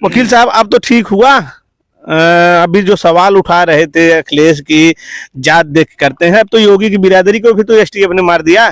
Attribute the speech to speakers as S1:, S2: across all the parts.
S1: वकील साहब अब तो ठीक हुआ। अभी जो सवाल उठा रहे थे अखिलेश की जात देख करते हैं, अब तो योगी की बिरादरी को भी तो एसटीएफ ने मार दिया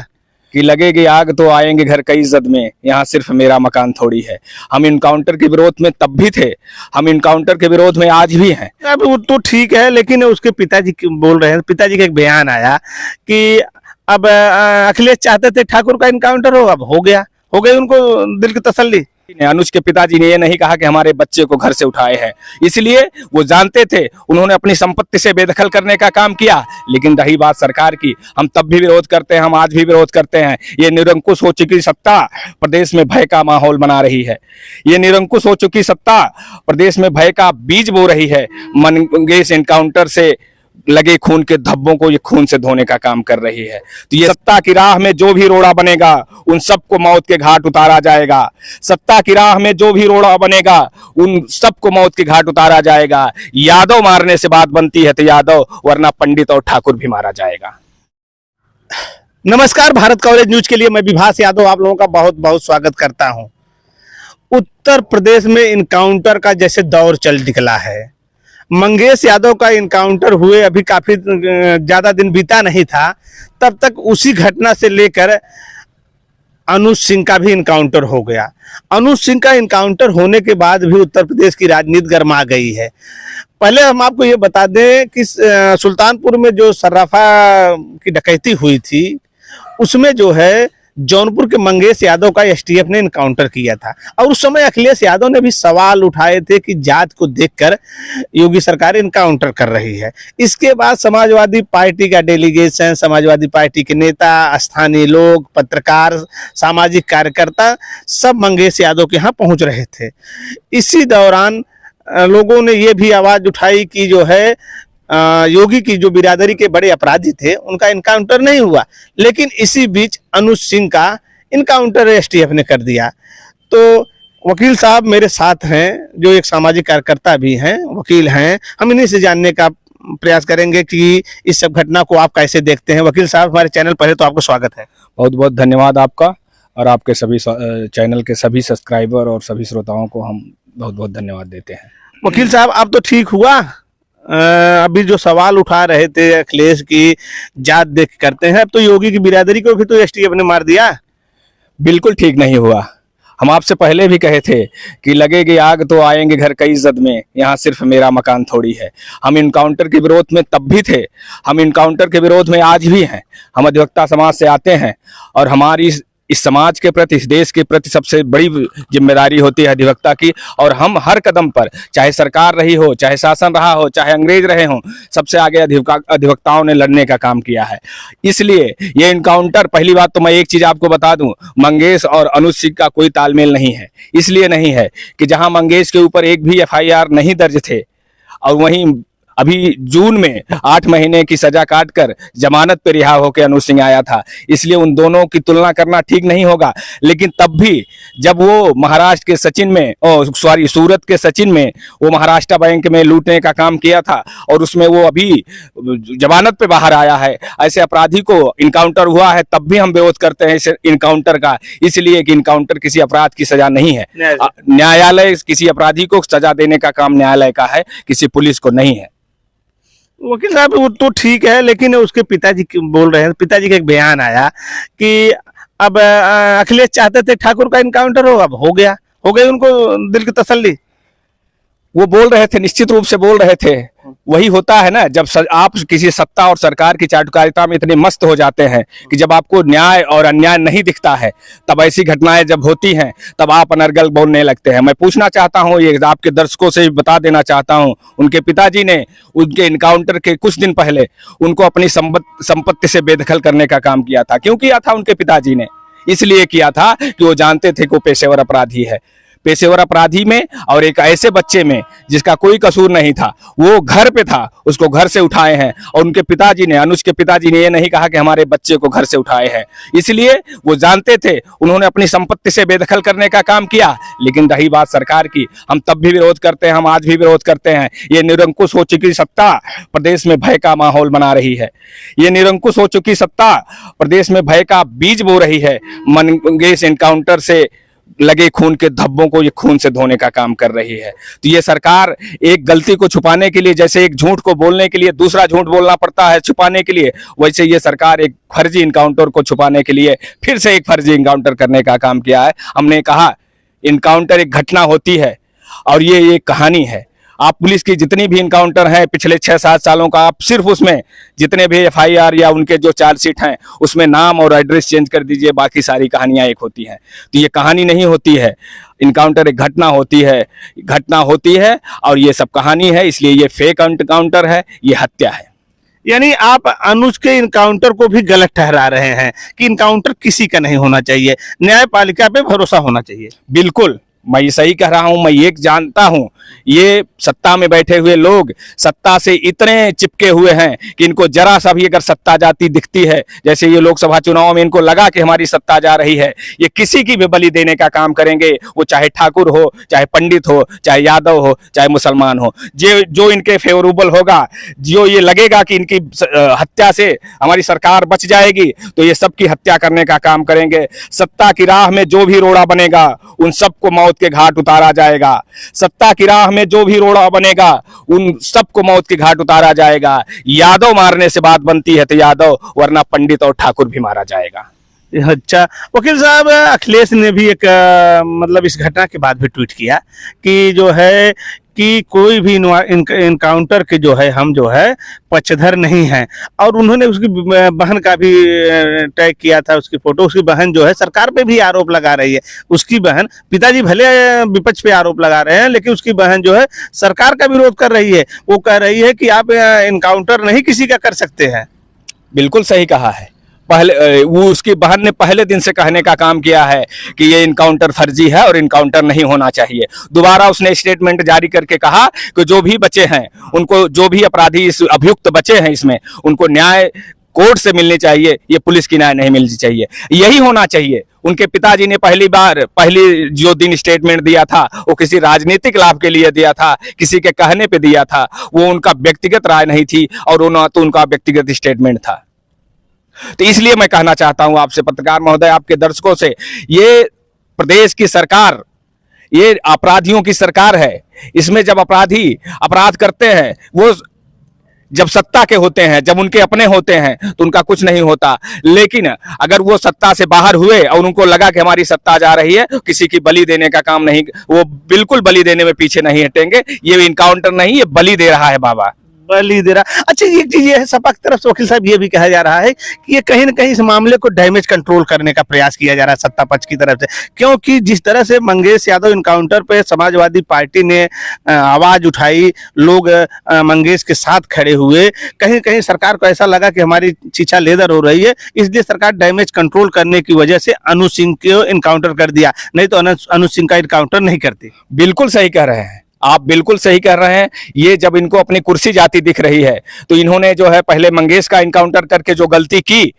S2: कि लगेगी आग तो आएंगे घर कई इज्जत में, यहाँ सिर्फ मेरा मकान थोड़ी है। हम इनकाउंटर के विरोध में तब भी थे, हम इनकाउंटर के विरोध में आज भी हैं।
S1: अब वो तो ठीक है, लेकिन उसके पिताजी बोल रहे हैं, पिताजी का एक बयान आया कि अब अखिलेश चाहते थे ठाकुर का इनकाउंटर हो, अब हो गया, हो गई उनको दिल की तसल्ली।
S2: अनुज के पिताजी ने ये नहीं कहा कि हमारे बच्चे को घर से उठाए हैं, इसलिए वो जानते थे, उन्होंने अपनी संपत्ति से बेदखल करने का काम किया। लेकिन रही बात सरकार की, हम तब भी विरोध करते हैं, हम आज भी विरोध करते हैं। ये निरंकुश हो चुकी सत्ता प्रदेश में भय का माहौल बना रही है। ये निरंकुश हो चुकी सत्ता प्रदेश में भय का बीज बो रही है। मंगेश एनकाउंटर से लगे खून के धब्बों को ये खून से धोने का काम कर रही है। तो ये सत्ता की राह में जो भी रोड़ा बनेगा उन सबको मौत के घाट उतारा जाएगा। सत्ता की राह में जो भी रोड़ा बनेगा उन सबको मौत के घाट उतारा जाएगा। यादव मारने से बात बनती है तो यादव, वरना पंडित और ठाकुर भी मारा जाएगा।
S1: नमस्कार, भारत कवरेज न्यूज के लिए मैं विभास यादव आप लोगों का बहुत बहुत स्वागत करता हूं। उत्तर प्रदेश में इनकाउंटर का जैसे दौर चल निकला है। मंगेश यादव का इनकाउंटर हुए अभी काफी ज्यादा दिन बीता नहीं था, तब तक उसी घटना से लेकर अनुज सिंह का भी इनकाउंटर हो गया। अनुज सिंह का इनकाउंटर होने के बाद भी उत्तर प्रदेश की राजनीति गर्मा गई है। पहले हम आपको ये बता दें कि सुल्तानपुर में जो सर्राफा की डकैती हुई थी, उसमें जो है जौनपुर के मंगेश यादव का एसटीएफ ने इनकाउंटर किया था, और उस समय अखिलेश यादव ने भी सवाल उठाए थे कि जात को देखकर योगी सरकार इनकाउंटर कर रही है। इसके बाद समाजवादी पार्टी का डेलीगेशन, समाजवादी पार्टी के नेता, स्थानीय लोग, पत्रकार, सामाजिक कार्यकर्ता सब मंगेश यादव के यहाँ पहुंच रहे थे। इसी दौरान लोगों ने ये भी आवाज उठाई कि जो है योगी की जो बिरादरी के बड़े अपराधी थे उनका इनकाउंटर नहीं हुआ, लेकिन इसी बीच अनुज सिंह का इनकाउंटर एसटीएफ ने कर दिया। तो वकील साहब मेरे साथ हैं, जो एक सामाजिक कार्यकर्ता भी हैं, वकील हैं। हम इन्हीं से जानने का प्रयास करेंगे कि इस सब घटना को आप कैसे देखते हैं। वकील साहब, हमारे चैनल पर है तो आपको स्वागत है।
S2: बहुत बहुत धन्यवाद आपका, और आपके सभी चैनल के सभी सब्सक्राइबर और सभी श्रोताओं को हम बहुत बहुत धन्यवाद देते हैं।
S1: वकील साहब अब तो ठीक हुआ। अभी जो सवाल उठा रहे थे अखिलेश की जात देख करते हैं, अब तो योगी की बिरादरी को भी तो एसटीएफ ने मार दिया।
S2: बिल्कुल ठीक नहीं हुआ। हम आपसे पहले भी कहे थे कि लगेगी आग तो आएंगे घर कई इज्जत में, यहाँ सिर्फ मेरा मकान थोड़ी है। हम इनकाउंटर के विरोध में तब भी थे, हम इनकाउंटर के विरोध में आज भी हैं। हम अधिवक्ता समाज से आते हैं, और हमारी इस समाज के प्रति, इस देश के प्रति सबसे बड़ी जिम्मेदारी होती है अधिवक्ता की। और हम हर कदम पर, चाहे सरकार रही हो, चाहे शासन रहा हो, चाहे अंग्रेज रहे हों, सबसे आगे अधिवक्ताओं ने लड़ने का काम किया है। इसलिए ये इनकाउंटर, पहली बात तो मैं एक चीज आपको बता दूं, मंगेश और अनुज सिंह का कोई तालमेल नहीं है। इसलिए नहीं है कि जहां मंगेश के ऊपर एक भी एफआईआर नहीं दर्ज थे, और वहीं अभी जून में 8 महीने की सजा काटकर जमानत पर रिहा होकर अनुज सिंह आया था, इसलिए उन दोनों की तुलना करना ठीक नहीं होगा। लेकिन तब भी जब वो महाराष्ट्र के सचिन में, सूरत के सचिन में वो महाराष्ट्र बैंक में लूटने का काम किया था, और उसमें वो अभी जमानत पे बाहर आया है, ऐसे अपराधी को इनकाउंटर हुआ है, तब भी हम विरोध करते हैं इस इनकाउंटर का। इसलिए कि इनकाउंटर किसी अपराध की सजा नहीं है। न्यायालय किसी अपराधी को सजा देने का काम न्यायालय का है, किसी पुलिस को नहीं है।
S1: वकील साहब वो तो ठीक है, लेकिन उसके पिताजी बोल रहे हैं, पिताजी का एक बयान आया कि अब अखिलेश चाहते थे ठाकुर का इनकाउंटर हो, अब हो गया, हो गई उनको दिल की तसल्ली।
S2: वो बोल रहे थे, निश्चित रूप से बोल रहे थे। वही होता है ना, जब आप किसी सत्ता और सरकार की चाटुकारिता में इतने मस्त हो जाते हैं कि जब आपको न्याय और अन्याय नहीं दिखता है, तब ऐसी घटनाएं जब होती हैं तब आप अनर्गल बोलने लगते हैं। मैं पूछना चाहता हूं, ये आपके दर्शकों से बता देना चाहता हूं, उनके पिताजी ने उनके इनकाउंटर के कुछ दिन पहले उनको अपनी संपत्ति से बेदखल करने का काम किया था। क्यों किया था उनके पिताजी ने? इसलिए किया था कि वो जानते थे कि वो पेशेवर अपराधी है। पेशेवर अपराधी में और एक ऐसे बच्चे में जिसका कोई कसूर नहीं था, वो घर पे था, उसको घर से उठाए हैं। और उनके पिताजी ने, अनुज के पिताजी ने ये नहीं कहा कि हमारे बच्चे को घर से उठाए हैं, इसलिए वो जानते थे, उन्होंने अपनी संपत्ति से बेदखल करने का काम किया। लेकिन रही बात सरकार की, हम तब भी विरोध करते हैं, हम आज भी विरोध करते हैं। ये निरंकुश हो चुकी सत्ता प्रदेश में भय का माहौल बना रही है। ये निरंकुश हो चुकी सत्ता प्रदेश में भय का बीज बो रही है। मंगेश एनकाउंटर से लगे खून के धब्बों को ये खून से धोने का काम कर रही है। तो ये सरकार एक गलती को छुपाने के लिए, जैसे एक झूठ को बोलने के लिए दूसरा झूठ बोलना पड़ता है छुपाने के लिए, वैसे ये सरकार एक फर्जी इनकाउंटर को छुपाने के लिए फिर से एक फर्जी इनकाउंटर करने का काम किया है। हमने कहा इनकाउंटर एक घटना होती है और ये एक कहानी है। आप पुलिस की जितनी भी इनकाउंटर हैं पिछले 6-7 सालों का, आप सिर्फ उसमें जितने भी FIR या उनके जो चार्जशीट हैं उसमें नाम और एड्रेस चेंज कर दीजिए, बाकी सारी कहानियां एक होती हैं। तो ये कहानी नहीं होती है, इनकाउंटर एक घटना होती है और ये सब कहानी है, इसलिए ये फेक इनकाउंटर है, ये हत्या है।
S1: यानी आप अनुज के इनकाउंटर को भी गलत ठहरा रहे हैं कि इनकाउंटर किसी का नहीं होना चाहिए, न्यायपालिका पे भरोसा होना चाहिए।
S2: बिल्कुल, मैं ये सही कह रहा हूं। मैं ये जानता हूं, ये सत्ता में बैठे हुए लोग सत्ता से इतने चिपके हुए हैं कि इनको जरा सा भी अगर सत्ता जाती दिखती है, जैसे ये लोकसभा चुनाव में इनको लगा कि हमारी सत्ता जा रही है, ये किसी की भी बलि देने का काम करेंगे, वो चाहे ठाकुर हो, चाहे पंडित हो, चाहे यादव हो, चाहे मुसलमान हो। जो इनके फेवरेबल होगा, जो ये लगेगा कि इनकी हत्या से हमारी सरकार बच जाएगी, तो ये सबकी हत्या करने का काम करेंगे। सत्ता की राह में जो भी रोड़ा बनेगा उन सबको मौत के घाट उतारा जाएगा। सत्ता की राह में जो भी रोड़ा बनेगा उन सबको मौत के घाट उतारा जाएगा। यादव मारने से बात बनती है तो यादव, वरना पंडित और ठाकुर भी मारा जाएगा।
S1: अच्छा वकील साहब, अखिलेश ने भी एक मतलब इस घटना के बाद भी ट्वीट किया कि जो है कि कोई भी इनकाउंटर के जो है हम जो है पक्षधर नहीं हैं, और उन्होंने उसकी बहन का भी टैग किया था, उसकी फोटो। उसकी बहन जो है सरकार पे भी आरोप लगा रही है, उसकी बहन, पिताजी भले विपक्ष पे आरोप लगा रहे हैं लेकिन उसकी बहन जो है सरकार का विरोध कर रही है। वो कह रही है कि आप इनकाउंटर नहीं किसी का कर सकते हैं।
S2: बिल्कुल सही कहा है। पहले वो उसकी बहन ने पहले दिन से कहने का काम किया है कि ये इनकाउंटर फर्जी है और इनकाउंटर नहीं होना चाहिए। दोबारा उसने स्टेटमेंट जारी करके कहा कि जो भी बचे हैं उनको, जो भी अपराधी इस अभियुक्त बचे हैं इसमें, उनको न्याय कोर्ट से मिलनी चाहिए, ये पुलिस की न्याय नहीं मिलनी चाहिए। यही होना चाहिए। उनके पिताजी ने पहली जो दिन स्टेटमेंट दिया था वो किसी राजनीतिक लाभ के लिए दिया था, किसी के कहने पे दिया था, वो उनका व्यक्तिगत राय नहीं थी और तो उनका व्यक्तिगत स्टेटमेंट था। तो इसलिए मैं कहना चाहता हूं आपसे पत्रकार महोदय, आपके दर्शकों से, ये प्रदेश की सरकार, ये अपराधियों की सरकार है। इसमें जब अपराधी अपराध करते हैं, वो जब सत्ता के होते हैं, जब उनके अपने होते हैं तो उनका कुछ नहीं होता, लेकिन अगर वो सत्ता से बाहर हुए और उनको लगा कि हमारी सत्ता जा रही है, किसी की बलि देने का काम नहीं, वो बिल्कुल बलि देने में पीछे नहीं हटेंगे। ये इनकाउंटर नहीं, ये बलि दे रहा है बाबा,
S1: बलि दे रहा। अच्छा एक चीज ये है, सपा की तरफ से वकील साहब ये भी कहा जा रहा है कि ये कहीं ना कहीं इस मामले को डैमेज कंट्रोल करने का प्रयास किया जा रहा है सत्ता पक्ष की तरफ से, क्योंकि जिस तरह से मंगेश यादव इनकाउंटर पे समाजवादी पार्टी ने आवाज उठाई, लोग मंगेश के साथ खड़े हुए, कहीं कहीं सरकार को ऐसा लगा कि हमारी चीचा लेदर हो रही है, इसलिए सरकार डैमेज कंट्रोल करने की वजह से अनुज सिंह को इनकाउंटर कर दिया, नहीं तो अनुज सिंह का इनकाउंटर नहीं करती।
S2: बिल्कुल सही कह रहे हैं आप, बिल्कुल सही कह रहे हैं। ये जब इनको अपनी कुर्सी जाती दिख रही है तो इन्होंने जो है पहले मंगेश का इनकाउंटर करके जो गलती की,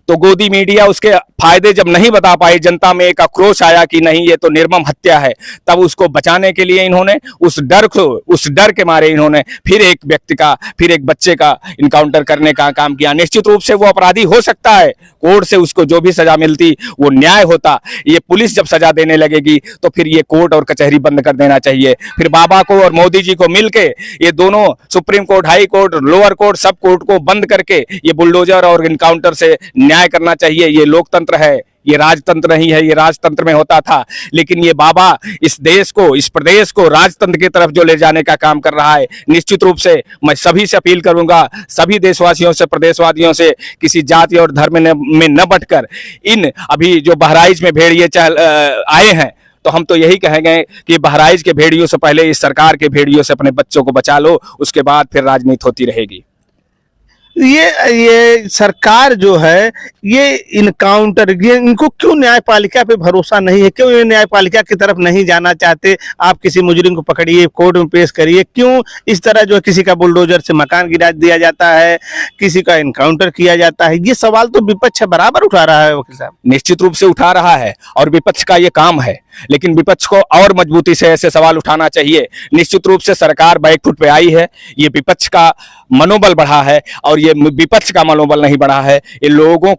S2: तो गोदी मीडिया उसके फायदे जब नहीं बता पाई, जनता में एक आक्रोश आया कि नहीं ये तो निर्मम हत्या है, तब उसको बचाने के लिए इन्होंने उस डर के मारे इन्होंने फिर एक व्यक्ति का, फिर एक बच्चे का इनकाउंटर करने का काम किया। निश्चित रूप से वो अपराधी हो सकता है, कोर्ट से उसको जो भी सजा मिलती वो न्याय होता। ये पुलिस जब सजा देने लगेगी तो फिर ये कोर्ट और कचहरी बंद कर देना चाहिए। फिर बाबा को और मोदी जी को मिलके ये दोनों, supreme court, high court, lower court, सब कोर्ट को बंद करके ये बुलडोजर और इनकाउंटर से न्याय करना चाहिए। ये लोकतंत्र है, ये राजतंत्र नहीं है। ये राजतंत्र में होता था, लेकिन ये बाबा इस देश को, इस प्रदेश को राजतंत्र की तरफ जो ले जाने का काम कर रहा है। निश्चित रूप से मैं सभी से अपील करूंगा, सभी देशवासियों से, प्रदेशवासियों से, किसी जाति और धर्म में न बंटकर इन अभी जो बहराइच में भेड़िए आए हैं, तो हम तो यही कहेंगे कि बहराइच के भेड़ियों से पहले इस सरकार के भेड़ियों से अपने बच्चों को बचा लो, उसके बाद फिर राजनीति होती रहेगी।
S1: ये सरकार जो है, ये इनकाउंटर, ये इनको क्यों न्यायपालिका पे भरोसा नहीं है, क्यों ये न्यायपालिका की तरफ नहीं जाना चाहते? आप किसी मुजरिम को पकड़िए, कोर्ट में पेश करिए, क्यों इस तरह जो है किसी का बुलडोजर से मकान गिरा दिया जाता है, किसी का इनकाउंटर किया जाता है? ये सवाल तो विपक्ष बराबर उठा रहा है वकील साहब।
S2: निश्चित रूप से उठा रहा है और विपक्ष का ये काम है। लेकिन विपक्ष को और मजबूती से ऐसे सवाल उठाना चाहिए। निश्चित रूप से सरकार बैकफुट पे आई है, ये विपक्ष का मनोबल बढ़ा है, और ये विपक्ष का मनोबल नहीं बढ़ा है, ये लोगों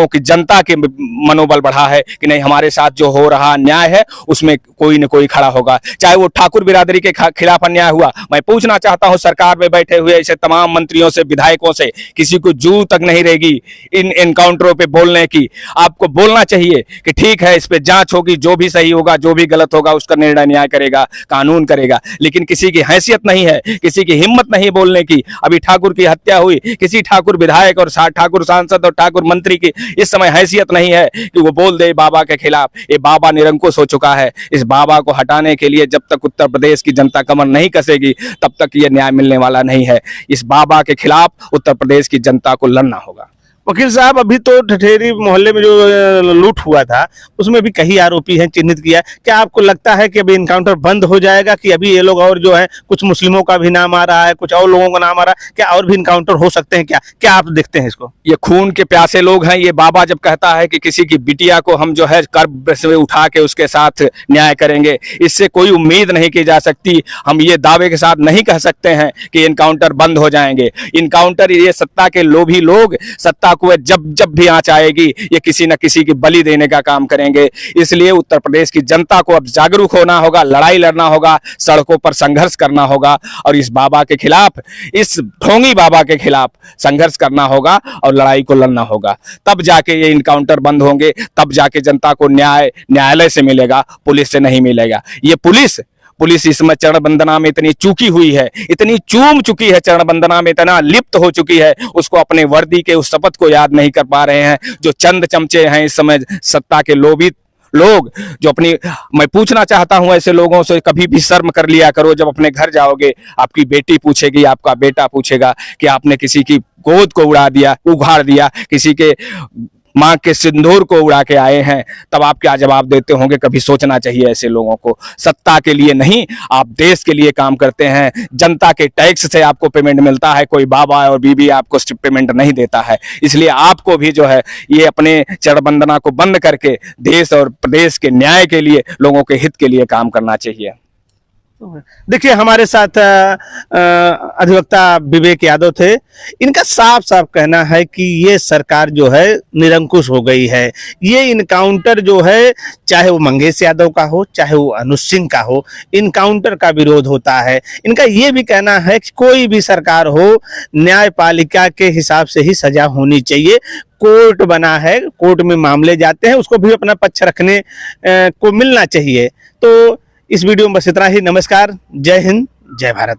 S2: की जनता के मनोबल बढ़ा है कि नहीं, हमारे साथ जो हो रहा अन्याय है उसमें कोई न कोई खड़ा होगा। चाहे वो ठाकुर बिरादरी के खिलाफ अन्याय हुआ, मैं पूछना चाहता हूं सरकार में बैठे हुए ऐसे तमाम मंत्रियों से, विधायकों से, किसी को जू तक नहीं रहेगी इन एनकाउंटरों पे बोलने की। आपको बोलना चाहिए कि ठीक है, इस पे जांच होगी, जो भी सही होगा, जो भी गलत होगा उसका निर्णय न्याय करेगा, कानून करेगा। लेकिन किसी की हैसियत नहीं है, किसी की हिम्मत नहीं बोलने की। अभी ठाकुर की हत्या हुई, किसी ठाकुर विधायक और ठाकुर सांसद और ठाकुर मंत्री की इस समय हैसियत नहीं है कि वो बोल दे बाबा के खिलाफ। ये बाबा निरंकुश हो चुका है। इस बाबा को हटाने के लिए जब तक उत्तर प्रदेश की जनता कमर नहीं कसेगी तब तक ये न्याय मिलने वाला नहीं है। इस बाबा के खिलाफ उत्तर प्रदेश की जनता को लड़ना होगा।
S1: वकील साहब, अभी तो ठठेरी मोहल्ले में जो लूट हुआ था उसमें भी कई आरोपी हैं चिन्हित किया। क्या आपको लगता है कि अभी इनकाउंटर बंद हो जाएगा, कि अभी ये लोग और जो है कुछ मुस्लिमों का भी नाम आ रहा है, कुछ और लोगों का नाम आ रहा है, क्या और भी इनकाउंटर हो सकते हैं? क्या क्या आप देखते हैं इसको?
S2: ये खून के प्यासे लोग हैं। ये बाबा जब कहता है कि किसी की बिटिया को हम जो है कर्ब से उठा के उसके साथ न्याय करेंगे, इससे कोई उम्मीद नहीं की जा सकती। हम ये दावे के साथ नहीं कह सकते हैं कि इनकाउंटर बंद हो जाएंगे। इनकाउंटर, ये सत्ता के लोभी लोग, सत्ता को जब भी आंच आएगी ये किसी न किसी की बलि देने का काम करेंगे। इसलिए उत्तर प्रदेश की जनता को अब जागरूक होना होगा, लड़ाई लड़ना होगा, सड़कों पर संघर्ष करना होगा, और इस बाबा के खिलाफ, इस ढोंगी बाबा के खिलाफ संघर्ष करना होगा और लड़ाई को लड़ना होगा। तब जाके ये इनकाउंटर बंद होंगे, तब जाके जनता को न्यायालय से मिलेगा, पुलिस से नहीं मिलेगा। ये पुलिस इस समय चरण वंदना में इतनी चूकी हुई है, इतनी चूम चुकी है, चरण वंदना में इतना लिप्त हो चुकी है, उसको अपने वर्दी के उस शपथ को याद नहीं कर पा रहे हैं। जो चंद चमचे हैं इस समय सत्ता के लोभी लोग, जो अपनी, मैं पूछना चाहता हूं ऐसे लोगों से, कभी भी शर्म कर लिया करो। जब अपने घर जाओगे आपकी बेटी पूछेगी, आपका बेटा पूछेगा कि आपने किसी की गोद को उघाड़ दिया, किसी के मां के सिंदूर को उड़ा के आए हैं, तब आप क्या जवाब देते होंगे? कभी सोचना चाहिए ऐसे लोगों को। सत्ता के लिए नहीं, आप देश के लिए काम करते हैं। जनता के टैक्स से आपको पेमेंट मिलता है, कोई बाबा और बीबी आपको पेमेंट नहीं देता है। इसलिए आपको भी जो है ये अपने चरण वंदना को बंद करके देश और प्रदेश के न्याय के लिए, लोगों के हित के लिए काम करना चाहिए।
S1: देखिए, हमारे साथ अधिवक्ता विवेक यादव थे। इनका साफ साफ कहना है कि ये सरकार जो है निरंकुश हो गई है। ये इनकाउंटर जो है, चाहे वो मंगेश यादव का हो, चाहे वो अनुज सिंह का हो, इनकाउंटर का विरोध होता है। इनका ये भी कहना है कि कोई भी सरकार हो, न्यायपालिका के हिसाब से ही सजा होनी चाहिए। कोर्ट बना है, कोर्ट में मामले जाते हैं, उसको भी अपना पक्ष रखने को मिलना चाहिए। तो इस वीडियो में बस इतना ही। नमस्कार, जय हिंद, जय भारत।